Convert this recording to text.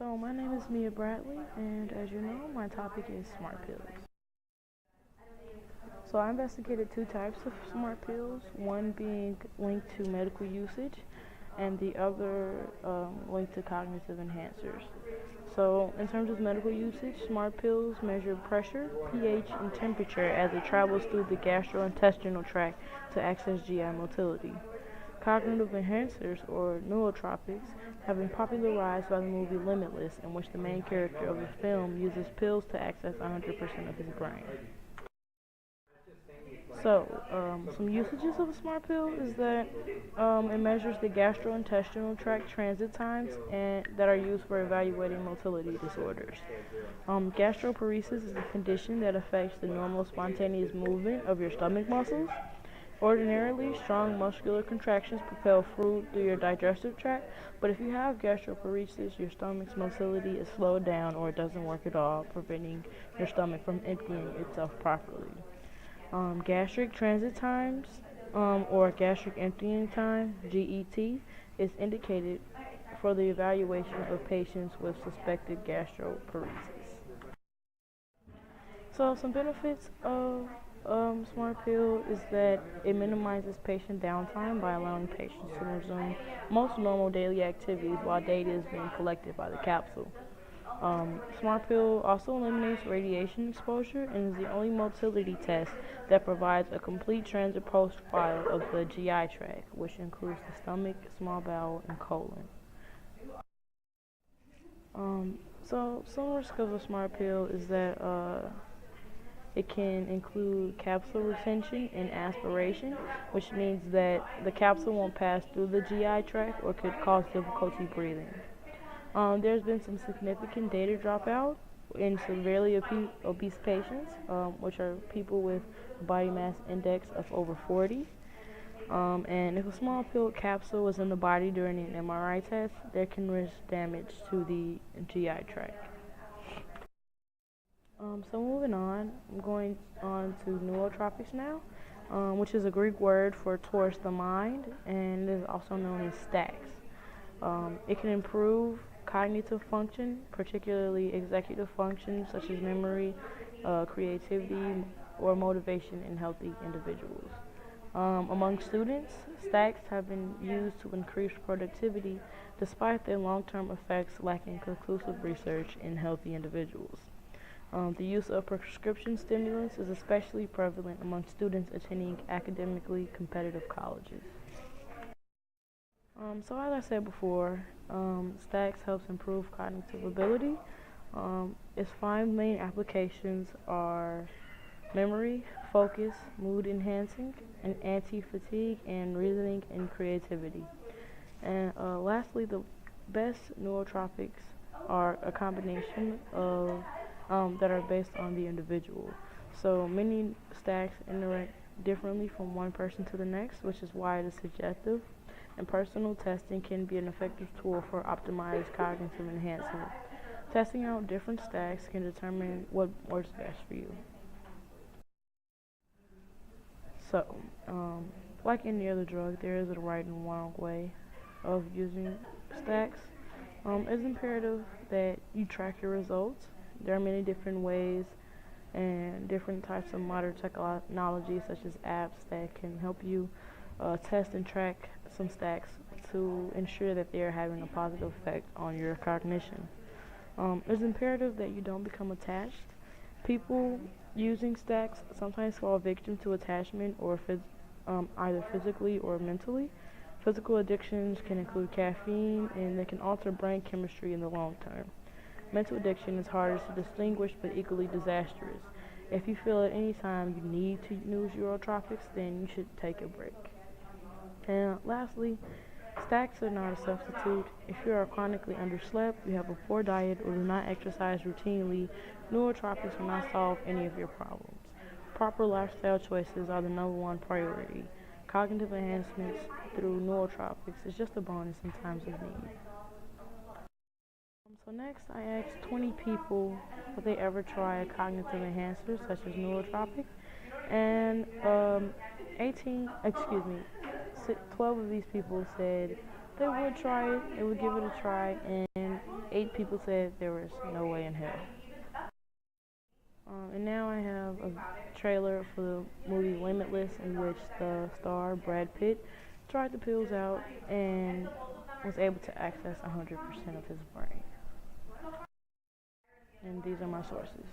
So my name is Mia Bradley, and as you know, my topic is smart pills. So I investigated two types of smart pills, one being linked to medical usage, and the other linked to cognitive enhancers. So in terms of medical usage, smart pills measure pressure, pH, and temperature as it travels through the gastrointestinal tract to access GI motility. Cognitive enhancers, or neurotropics, have been popularized by the movie Limitless, in which the main character of the film uses pills to access 100% of his brain. So, some usages of a smart pill is that it measures the gastrointestinal tract transit times and that are used for evaluating motility disorders. Gastroparesis is a condition that affects the normal spontaneous movement of your stomach muscles. Ordinarily, strong muscular contractions propel food through your digestive tract, but if you have gastroparesis, your stomach's motility is slowed down or it doesn't work at all, preventing your stomach from emptying itself properly. Gastric transit times, or gastric emptying time, GET, is indicated for the evaluation of patients with suspected gastroparesis. So some benefits of smart pill is that it minimizes patient downtime by allowing patients to resume most normal daily activities while data is being collected by the capsule. Smart pill also eliminates radiation exposure and is the only motility test that provides a complete transit profile of the GI tract, which includes the stomach, small bowel, and colon. So some risk of a smart pill is that it can include capsule retention and aspiration, which means that the capsule won't pass through the GI tract or could cause difficulty breathing. There's been some significant data dropout in severely obese patients, which are people with a body mass index of over 40. And if a small pill capsule is in the body during an MRI test, there can risk damage to the GI tract. So moving on, I'm going on to neurotropics now, which is a Greek word for towards the mind, and is also known as stacks. It can improve cognitive function, particularly executive functions such as memory, creativity, or motivation in healthy individuals. Among students, stacks have been used to increase productivity despite their long-term effects lacking conclusive research in healthy individuals. The use of prescription stimulants is especially prevalent among students attending academically competitive colleges. So as I said before, stacks helps improve cognitive ability. Its five main applications are memory, focus, mood enhancing, and anti-fatigue, and reasoning and creativity. And lastly, the best neurotropics are a combination of that are based on the individual. So many stacks interact differently from one person to the next, which is why it is subjective. And personal testing can be an effective tool for optimized cognitive enhancement. Testing out different stacks can determine what works best for you. So, like any other drug, there is a right and wrong way of using stacks. It's imperative that you track your results. There are many different ways and different types of modern technology, such as apps, that can help you test and track some stacks to ensure that they are having a positive effect on your cognition. It's imperative that you don't become attached. People using stacks sometimes fall victim to attachment or either physically or mentally. Physical addictions can include caffeine, and they can alter brain chemistry in the long term. Mental addiction is harder to distinguish but equally disastrous. If you feel at any time you need to use neurotropics, then you should take a break. And lastly, stacks are not a substitute. If you are chronically underslept, you have a poor diet, or do not exercise routinely, neurotropics will not solve any of your problems. Proper lifestyle choices are the number one priority. Cognitive enhancements through neurotropics is just a bonus in times of need. So next, I asked 20 people if they ever tried cognitive enhancers such as neurotropics, and 12 of these people said they would try it, they would give it a try, and 8 people said there was no way in hell. And now I have a trailer for the movie Limitless, in which the star Brad Pitt tried the pills out and was able to access 100% of his brain. And these are my sources.